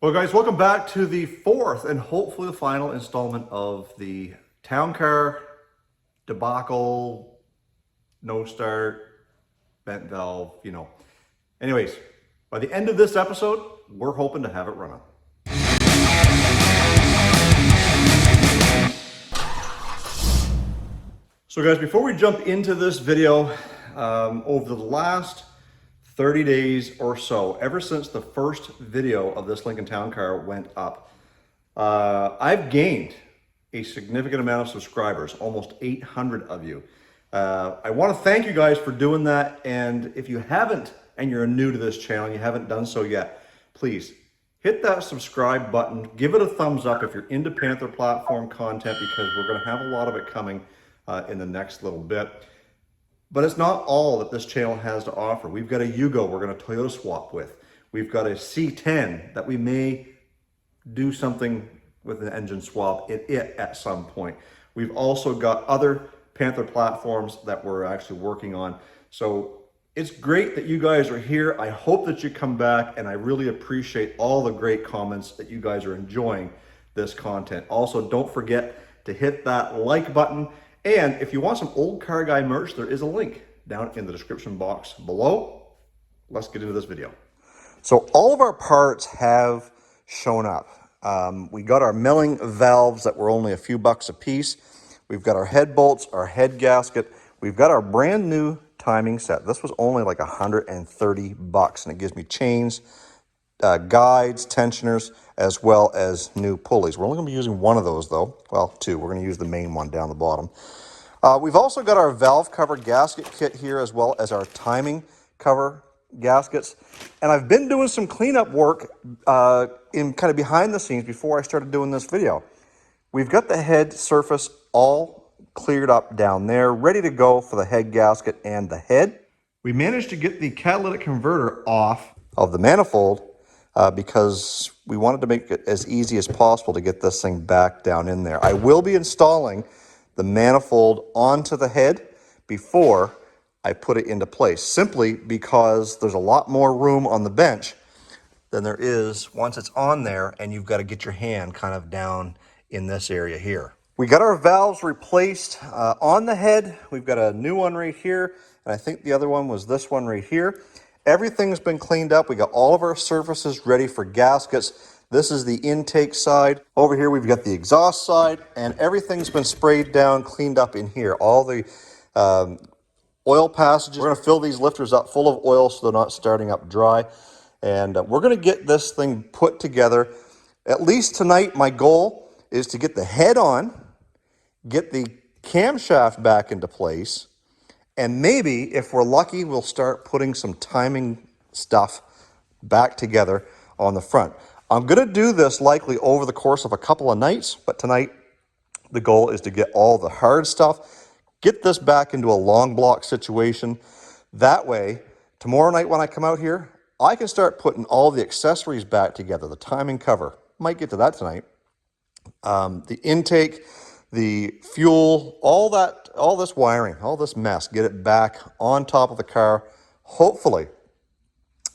Well guys, welcome back to the fourth and hopefully the final installment of the town car debacle, no start, bent valve, Anyways, by the end of this episode, we're hoping to have it running. So guys, before we jump into this video, over the last 30 days or so, ever since the first video of this Lincoln Town Car went up, I've gained a significant amount of subscribers, almost 800 of you. I want to thank you guys for doing that, and if you haven't, and you're new to this channel, you haven't done so yet, please hit that subscribe button, give it a thumbs up if you're into Panther platform content, because we're going to have a lot of it coming in the next little bit. But it's not all that this channel has to offer. We've got a Yugo we're going to Toyota swap with. We've got a C10 that we may do something with an engine swap in it at some point. We've also got other Panther platforms that we're actually working on. So it's great that you guys are here. I hope that you come back, and I really appreciate all the great comments that you guys are enjoying this content. Also, don't forget to hit that like button. And if you want some Olde Carr Guy merch, there is a link down in the description box below. Let's get into this video. So all of our parts have shown up. We got our milling valves that were only a few bucks a piece. We've got our head bolts, our head gasket. We've got our brand new timing set. This was only like 130 bucks, and it gives me chains, guides, tensioners, as well as new pulleys. We're only going to be using one of those though. Well, two. We're going to use the main one down the bottom. We've also got our valve cover gasket kit here, as well as our timing cover gaskets. And I've been doing some cleanup work in kind of behind the scenes before I started doing this video. We've got the head surface all cleared up down there, ready to go for the head gasket and the head. We managed to get the catalytic converter off of the manifold because we wanted to make it as easy as possible to get this thing back down in there. I will be installing the manifold onto the head before I put it into place, simply because there's a lot more room on the bench than there is once it's on there, and you've got to get your hand kind of down in this area here. We got our valves replaced on the head. We've got a new one right here, and I think the other one was this one right here. Everything's been cleaned up. We got all of our surfaces ready for gaskets. This is the intake side. Over here, we've got the exhaust side, and everything's been sprayed down, cleaned up in here. All the oil passages. We're gonna fill these lifters up full of oil so they're not starting up dry. And we're gonna get this thing put together. At least tonight, my goal is to get the head on, get the camshaft back into place, and maybe, if we're lucky, we'll start putting some timing stuff back together on the front. I'm going to do this likely over the course of a couple of nights, but tonight the goal is to get all the hard stuff, get this back into a long block situation. That way, tomorrow night when I come out here, I can start putting all the accessories back together, the timing cover. Might get to that tonight. The intake, the fuel, all this wiring, all this mess, get it back on top of the car. Hopefully,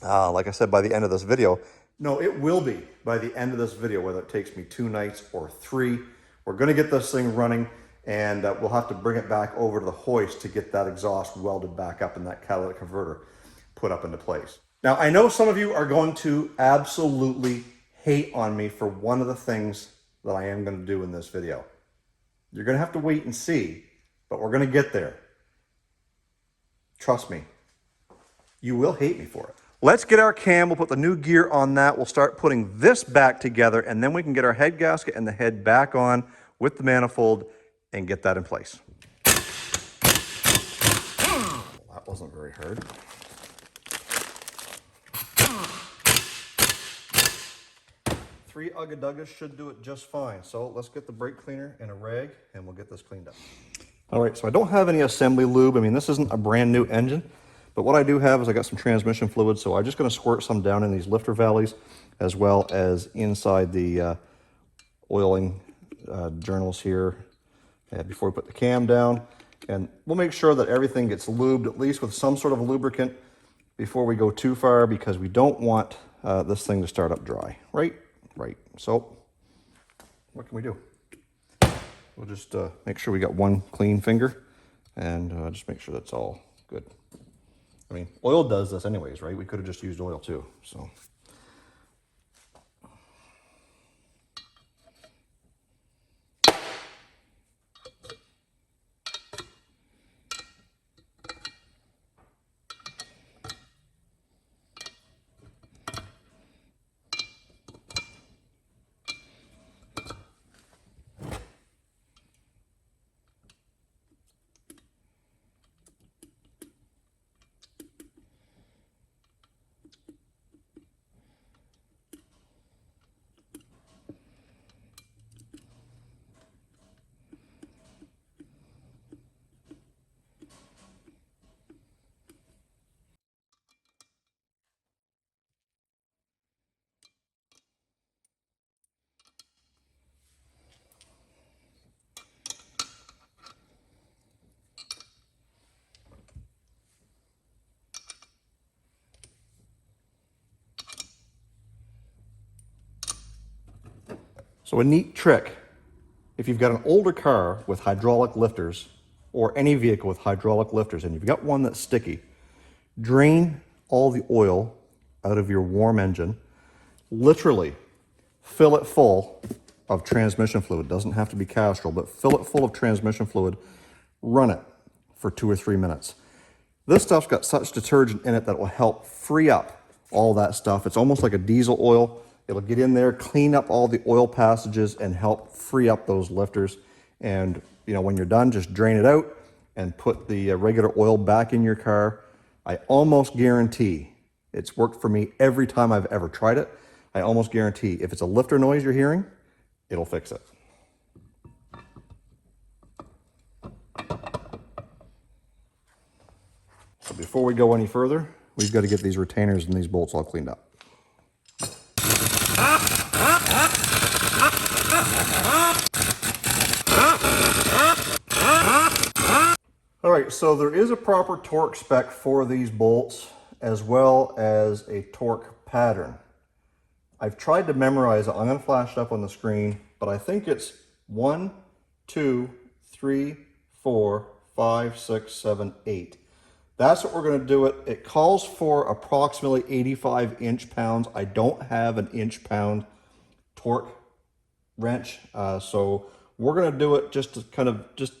like I said, by the end of this video. No, it will be by the end of this video, whether it takes me 2 nights or 3. We're going to get this thing running, and we'll have to bring it back over to the hoist to get that exhaust welded back up and that catalytic converter put up into place. Now, I know some of you are going to absolutely hate on me for one of the things that I am going to do in this video. You're going to have to wait and see, but we're going to get there. Trust me, you will hate me for it. Let's get our cam, we'll put the new gear on that, we'll start putting this back together, and then we can get our head gasket and the head back on with the manifold and get that in place. Well, that wasn't very hard. Three Ugga-Duggas should do it just fine. So let's get the brake cleaner and a rag, and we'll get this cleaned up. All right, so I don't have any assembly lube. I mean, this isn't a brand new engine, but what I do have is I got some transmission fluid, so I'm just going to squirt some down in these lifter valleys, as well as inside the oiling journals here before we put the cam down. And we'll make sure that everything gets lubed, at least with some sort of lubricant, before we go too far, because we don't want this thing to start up dry, right? right. So what can we do? We'll just make sure we got one clean finger and just make sure that's all good. I mean, oil does this anyways, right? We could have just used oil too, so. So a neat trick, if you've got an older car with hydraulic lifters, or any vehicle with hydraulic lifters, and you've got one that's sticky, drain all the oil out of your warm engine, literally fill it full of transmission fluid. It doesn't have to be Castrol, but fill it full of transmission fluid, run it for 2 or 3 minutes. This stuff's got such detergent in it that it will help free up all that stuff. It's almost like a diesel oil. It'll get in there, clean up all the oil passages and help free up those lifters. And you know, when you're done, just drain it out and put the regular oil back in your car. I almost guarantee, it's worked for me every time I've ever tried it. I almost guarantee if it's a lifter noise you're hearing, it'll fix it. So before we go any further, we've got to get these retainers and these bolts all cleaned up. All right, so there is a proper torque spec for these bolts as well as a torque pattern. I've tried to memorize it. I'm going to flash it up on the screen, but I think it's 1, 2, 3, 4, 5, 6, 7, 8. That's what we're going to do it. It calls for approximately 85 inch-pounds. I don't have an inch-pound torque wrench, so we're going to do it just to kind of just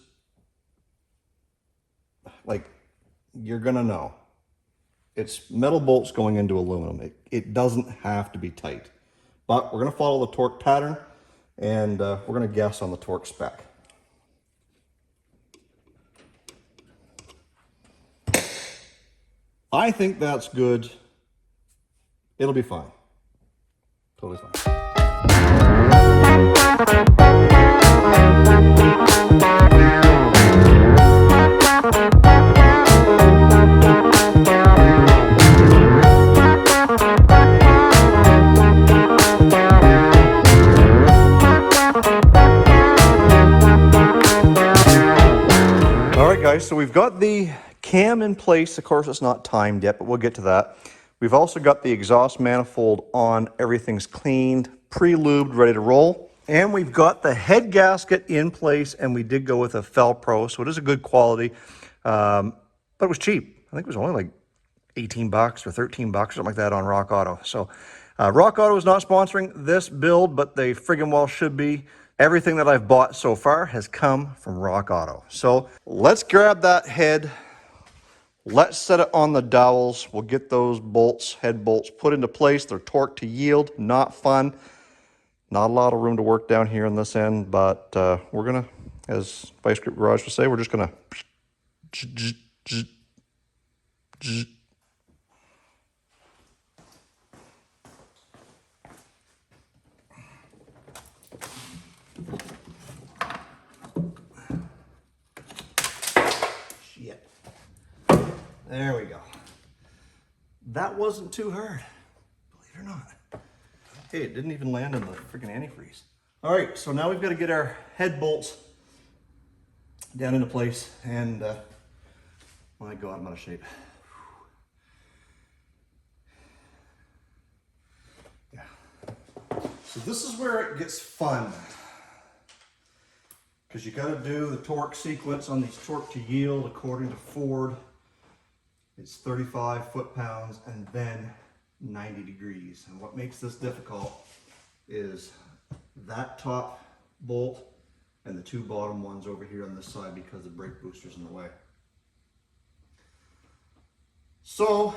like you're going to know. It's metal bolts going into aluminum. It doesn't have to be tight, but we're going to follow the torque pattern and we're going to guess on the torque spec. I think that's good. It'll be fine. Totally fine. All right, guys, so we've got the cam in place. Of course, it's not timed yet, but we'll get to that. We've also got the exhaust manifold on. Everything's cleaned, pre-lubed, ready to roll. And we've got the head gasket in place, and we did go with a Fel-Pro, so it is a good quality, but it was cheap. I think it was only like 18 bucks or 13 bucks, something like that on Rock Auto. So Rock Auto is not sponsoring this build, but they friggin' well should be. Everything that I've bought so far has come from Rock Auto. So let's grab that head. Let's set it on the dowels. We'll get those bolts, head bolts, put into place. They're torqued to yield, not fun. Not a lot of room to work down here on this end, but we're gonna, as Vice Grip Garage would say, we're just gonna shit. There we go. That wasn't too hard, believe it or not. Hey, it didn't even land in the freaking antifreeze. All right, so now we've got to get our head bolts down into place, and my God, I'm out of shape. Yeah. So this is where it gets fun, because you got to do the torque sequence on these torque to yield according to Ford. It's 35 foot-pounds and then 90 degrees. And what makes this difficult is that top bolt and the two bottom ones over here on this side, because the brake booster's in the way. So,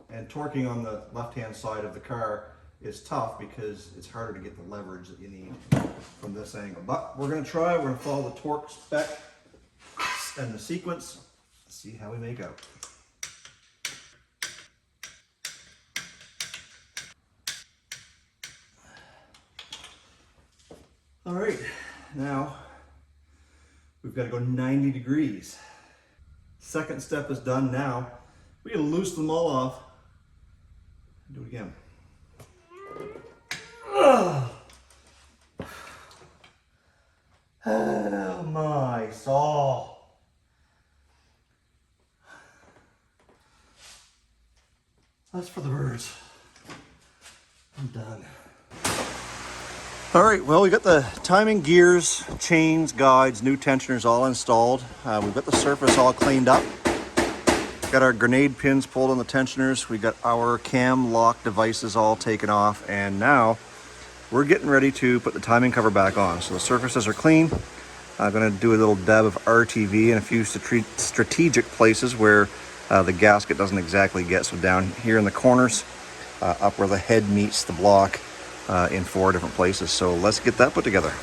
and torquing on the left-hand side of the car is tough because it's harder to get the leverage that you need from this angle. But we're going to try, we're going to follow the torque spec and the sequence, see how we make out. All right, now we've got to go 90 degrees. Second step is done. Now we got to loosen them all off. Do it again. Ugh. Oh my soul. That's for the birds. I'm done. All right, well, we got the timing gears, chains, guides, new tensioners all installed. We've got the surface all cleaned up. Got our grenade pins pulled on the tensioners. We got our cam lock devices all taken off, and now we're getting ready to put the timing cover back on. So the surfaces are clean. I'm gonna do a little dab of RTV in a few strategic places where the gasket doesn't exactly get. So down here in the corners, up where the head meets the block, in 4 different places. So let's get that put together.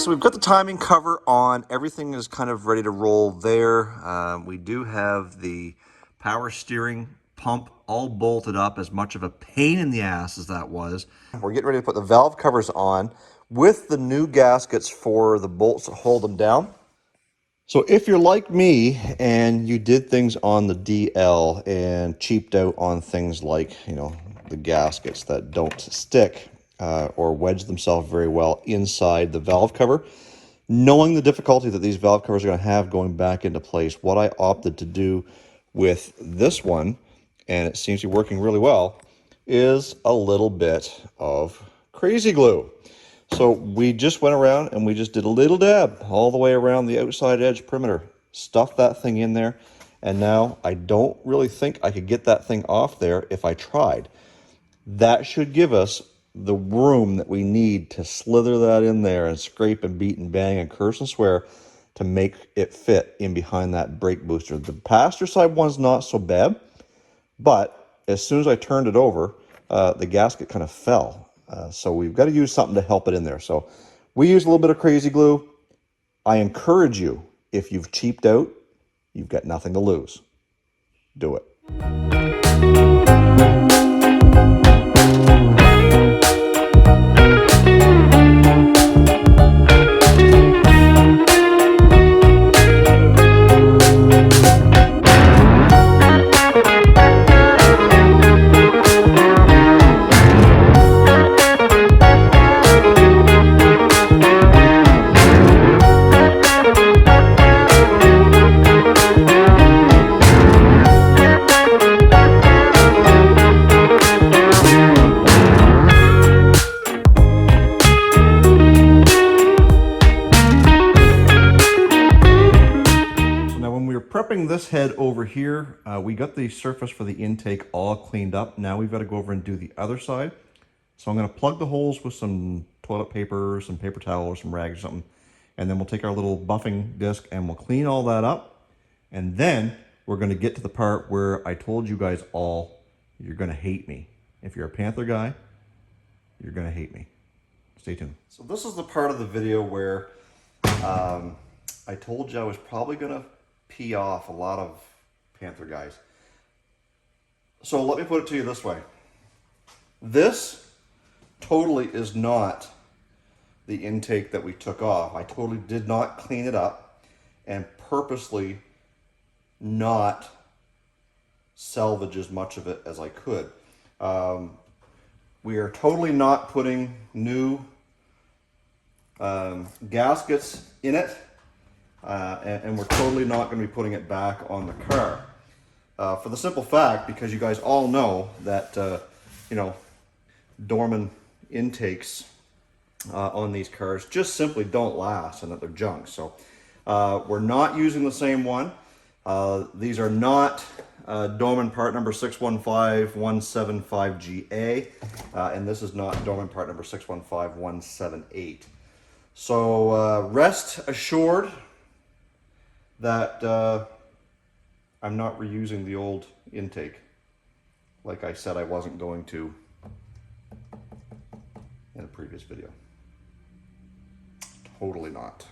So we've got the timing cover on. Everything is kind of ready to roll there. We do have the power steering pump all bolted up, as much of a pain in the ass as that was. We're getting ready to put the valve covers on with the new gaskets for the bolts that hold them down. So if you're like me and you did things on the DL and cheaped out on things like, you know, the gaskets that don't stick, or wedge themselves very well inside the valve cover, knowing the difficulty that these valve covers are going to have going back into place, what I opted to do with this one, and it seems to be working really well, is a little bit of crazy glue. So we just went around and we just did a little dab all the way around the outside edge perimeter, stuffed that thing in there, and now I don't really think I could get that thing off there if I tried. That should give us the room that we need to slither that in there and scrape and beat and bang and curse and swear to make it fit in behind that brake booster. The passenger side one's not so bad, but as soon as I turned it over, the gasket kind of fell. So we've got to use something to help it in there. So we use a little bit of crazy glue. I encourage you, if you've cheaped out, you've got nothing to lose. Do it. Prepping this head over here, we got the surface for the intake all cleaned up. Now we've got to go over and do the other side. So I'm going to plug the holes with some toilet paper, some paper towel, or some rags or something. And then we'll take our little buffing disc and we'll clean all that up. And then we're going to get to the part where I told you guys all, you're going to hate me. If you're a Panther guy, you're going to hate me. Stay tuned. So this is the part of the video where I told you I was probably going to pee off a lot of Panther guys. So let me put it to you this way. This totally is not the intake that we took off. I totally did not clean it up and purposely not salvage as much of it as I could. We are totally not putting new gaskets in it, and we're totally not going to be putting it back on the car. For the simple fact, because you guys all know that, you know, Dorman intakes on these cars just simply don't last and that they're junk. So we're not using the same one. These are not Dorman part number 615175GA, and this is not Dorman part number 615178. So rest assured that I'm not reusing the old intake like I said I wasn't going to in a previous video. Totally not.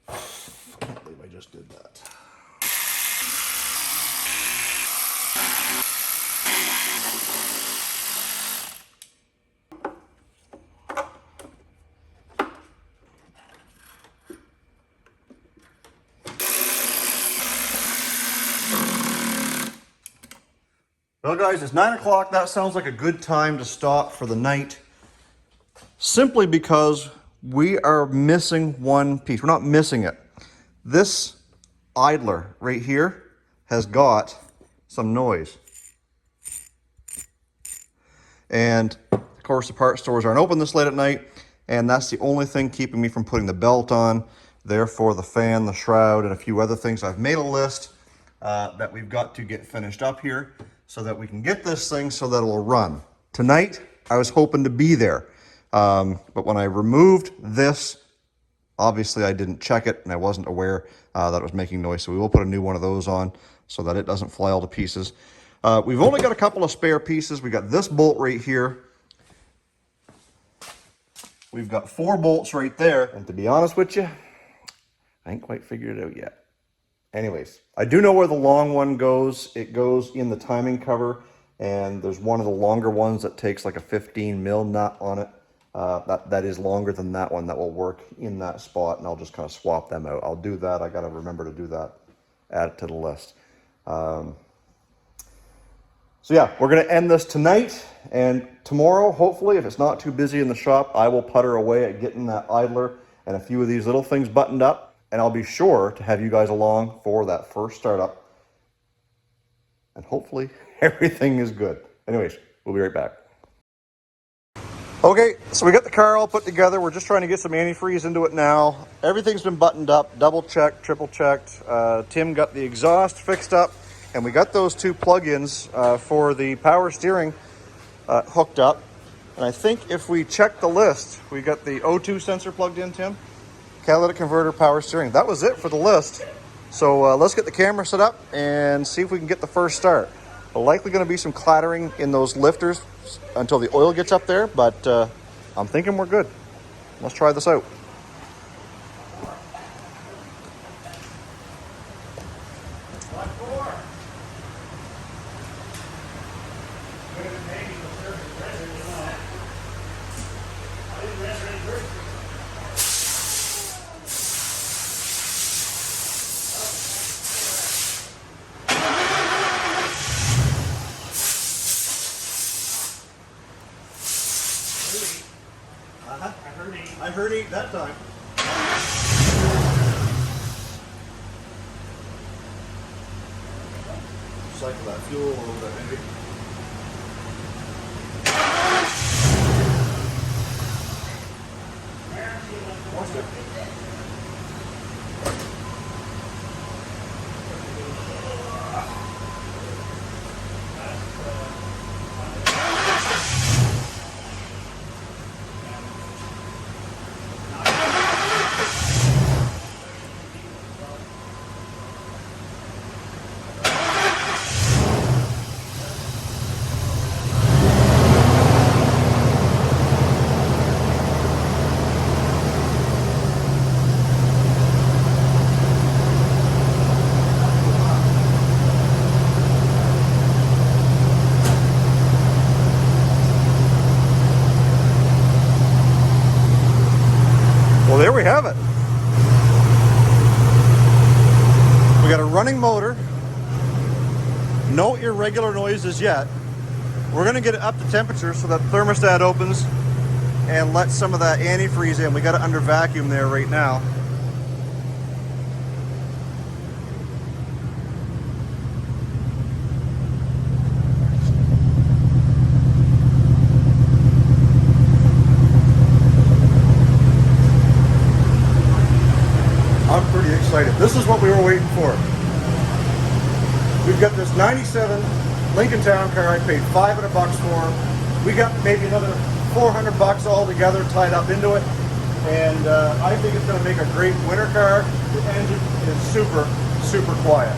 I can't believe I just did that. Well guys, it's 9 o'clock. That sounds like a good time to stop for the night. Simply because we are missing one piece. We're not missing it. This idler right here has got some noise. And of course the part stores aren't open this late at night, and that's the only thing keeping me from putting the belt on. Therefore the fan, the shroud, and a few other things. I've made a list that we've got to get finished up here so that we can get this thing so that it will run. Tonight, I was hoping to be there. But when I removed this, obviously I didn't check it and I wasn't aware that it was making noise. So we will put a new one of those on so that it doesn't fly all to pieces. We've only got a couple of spare pieces. We got this bolt right here. We've got 4 bolts right there. And to be honest with you, I ain't quite figured it out yet. Anyways, I do know where the long one goes. It goes in the timing cover, and there's one of the longer ones that takes like a 15 mil nut on it. That is longer than that one that will work in that spot, and I'll just kind of swap them out. I'll do that. I got to remember to do that. Add it to the list. So yeah, we're going to end this tonight, and tomorrow, hopefully, if it's not too busy in the shop, I will putter away at getting that idler and a few of these little things buttoned up. And I'll be sure to have you guys along for that first startup. And hopefully everything is good. Anyways, we'll be right back. Okay, so we got the car all put together. We're just trying to get some antifreeze into it now. Everything's been buttoned up, double checked, triple checked. Tim got the exhaust fixed up, and we got those 2 plug-ins for the power steering hooked up. And I think if we check the list, we got the O2 sensor plugged in, Tim. Catalytic converter, power steering. That was it for the list. So let's get the camera set up and see if we can get the first start. Likely going to be some clattering in those lifters until the oil gets up there, but I'm thinking we're good. Let's try this out. I heard 8 that time. Cycle that fuel a little bit, maybe. That's good. got a running motor, no irregular noises yet. We're gonna get it up to temperature so that thermostat opens and let some of that antifreeze in. We got it under vacuum there right now. I'm pretty excited. This is what we were waiting for. We've got this 97 Lincoln Town Car I paid $500 for. We got maybe another $400 altogether tied up into it. And I think it's gonna make a great winter car. The engine is super, super quiet.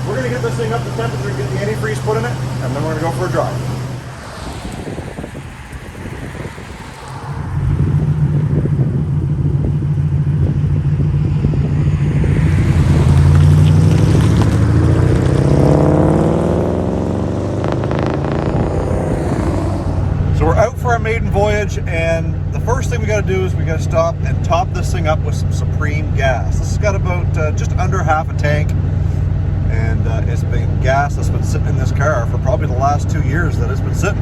We're gonna get this thing up to temperature, get the antifreeze put in it, and then we're gonna go for a drive. So we're out for our maiden voyage, and the first thing we got to do is we got to stop and top this thing up with some Supreme gas. This has got about just under half a tank, and it's been gas that's been sitting in this car for probably the last 2 years that it's been sitting,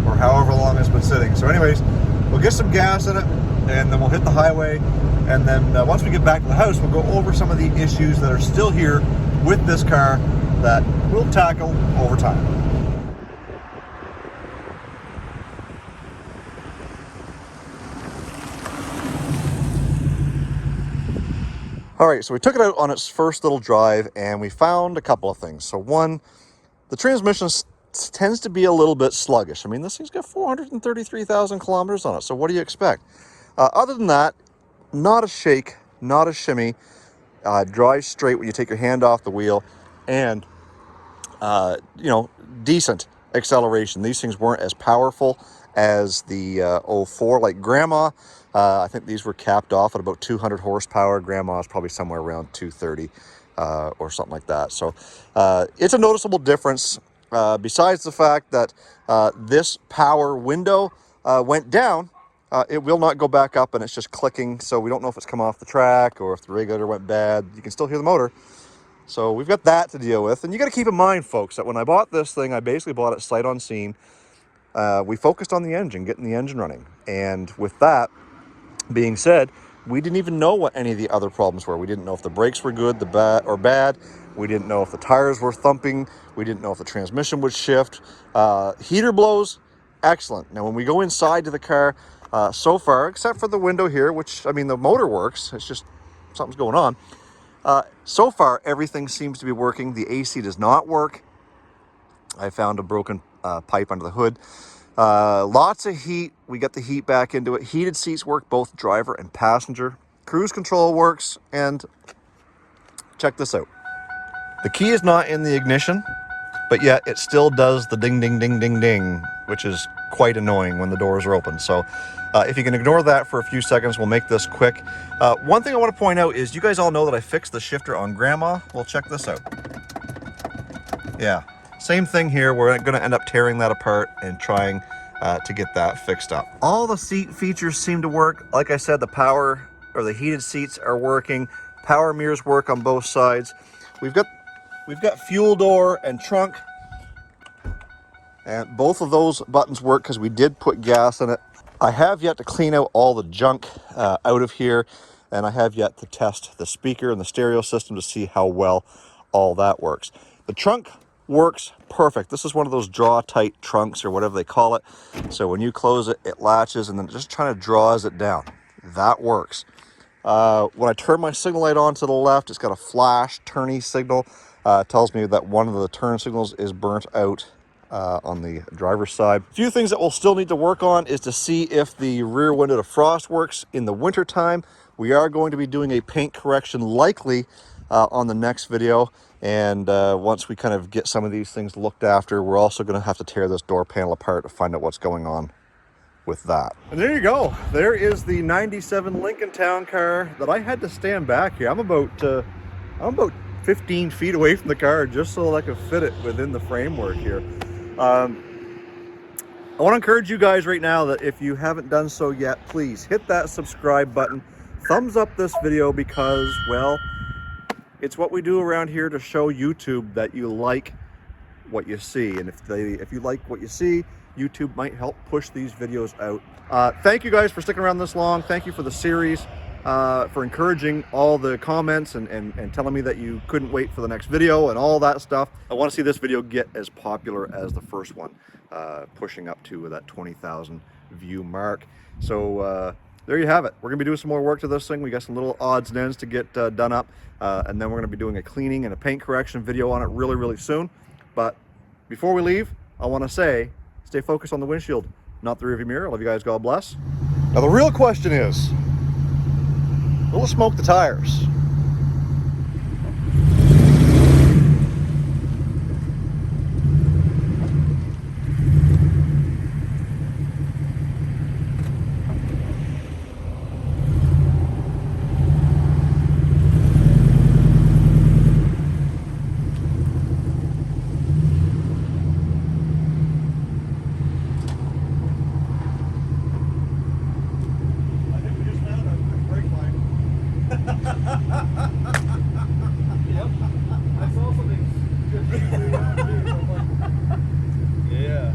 or however long it's been sitting. So anyways, we'll get some gas in it, and then we'll hit the highway, and then once we get back to the house, we'll go over some of the issues that are still here with this car that we'll tackle over time. All right, so we took it out on its first little drive, and we found a couple of things. So one, the transmission tends to be a little bit sluggish. I mean, this thing's got 433,000 kilometers on it, so what do you expect? Other than that, not a shake, not a shimmy, drives straight when you take your hand off the wheel, and, you know, decent acceleration. These things weren't as powerful as the 04, like Grandma. I think these were capped off at about 200 horsepower. Grandma is probably somewhere around 230 or something like that. So it's a noticeable difference. Besides the fact that this power window went down, it will not go back up, and it's just clicking. So we don't know if it's come off the track or if the regulator went bad. You can still hear the motor. So we've got that to deal with. And you got to keep in mind, folks, that when I bought this thing, I basically bought it sight unseen. We focused on the engine, getting the engine running. And with that being said, we didn't even know what any of the other problems were. We didn't know if the brakes were good, or bad. We didn't know if the tires were thumping. We didn't know if the transmission would shift. Heater blows, excellent. Now, when we go inside to the car, so far, except for the window here, which, I mean, the motor works. It's just something's going on. So far, everything seems to be working. The AC does not work. I found a broken pipe under the hood. Lots of heat. We got the heat back into it. Heated seats work, both driver and passenger. Cruise control works, and check this out. The key is not in the ignition, but yet it still does the ding, ding, ding, ding, ding, which is quite annoying when the doors are open. So if you can ignore that for a few seconds, we'll make this quick. One thing I want to point out is you guys all know that I fixed the shifter on Grandma. Well, check this out. Yeah. Same thing here. We're going to end up tearing that apart and trying to get that fixed up. All the seat features seem to work. Like I said, the power or the heated seats are working. Power mirrors work on both sides. We've got fuel door and trunk, and both of those buttons work because we did put gas in it. I have yet to clean out all the junk out of here, and I have yet to test the speaker and the stereo system to see how well all that works. The trunk works perfect. This is one of those draw tight trunks or whatever they call it. So when you close it, it latches and then it just kind of draws it down. That works. When I turn my signal light on to the left, it's got a flash turny signal. It tells me that one of the turn signals is burnt out on the driver's side. A few things that we'll still need to work on is to see if the rear window defrost works in the winter time. We are going to be doing a paint correction likely on the next video. And once we kind of get some of these things looked after, we're also going to have to tear this door panel apart to find out what's going on with that. And there you go. There is the 97 Lincoln Town Car that I had to stand back here. I'm about 15 feet away from the car just so I could fit it within the framework here. I want to encourage you guys right now that if you haven't done so yet, please hit that subscribe button. Thumbs up this video because, well, It's what we do around here to show YouTube that you like what you see. And if you like what you see, YouTube might help push these videos out. Thank you guys for sticking around this long. Thank you for the series, for encouraging all the comments and telling me that you couldn't wait for the next video and all that stuff. I want to see this video get as popular as the first one, pushing up to that 20,000 view mark. So there you have it. We're gonna be doing some more work to this thing. We got some little odds and ends to get done up, and then we're gonna be doing a cleaning and a paint correction video on it really soon. But before we leave, I want to say, stay focused on the windshield, not the rearview mirror. I love you guys. God bless. Now the real question is, will it smoke the tires? Yeah.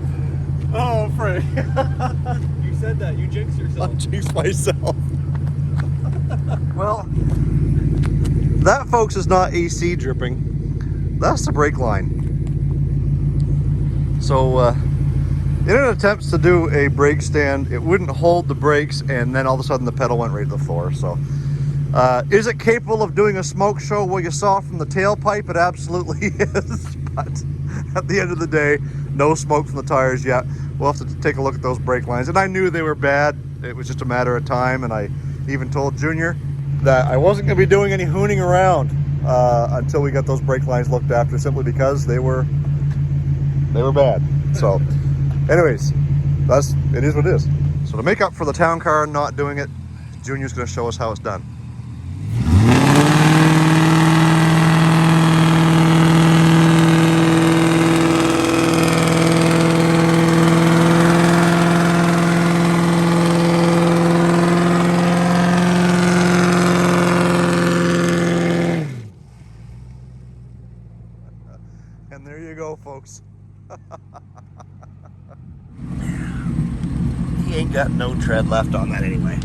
Oh, Frank. You said that. You jinxed yourself. I jinxed myself. Well, that, folks, is not AC dripping. That's the brake line. So, in an attempt to do a brake stand, it wouldn't hold the brakes, and then all of a sudden the pedal went right to the floor. So, is it capable of doing a smoke show? Well, you saw from the tailpipe, it absolutely is. But at the end of the day, no smoke from the tires yet. We'll have to take a look at those brake lines. And I knew they were bad. It was just a matter of time. And I even told Junior that I wasn't going to be doing any hooning around until we got those brake lines looked after, simply because they were bad. So anyways, it is what it is. So to make up for the town car not doing it, Junior's going to show us how it's done. And there you go, folks. He ain't got no tread left on that anyway.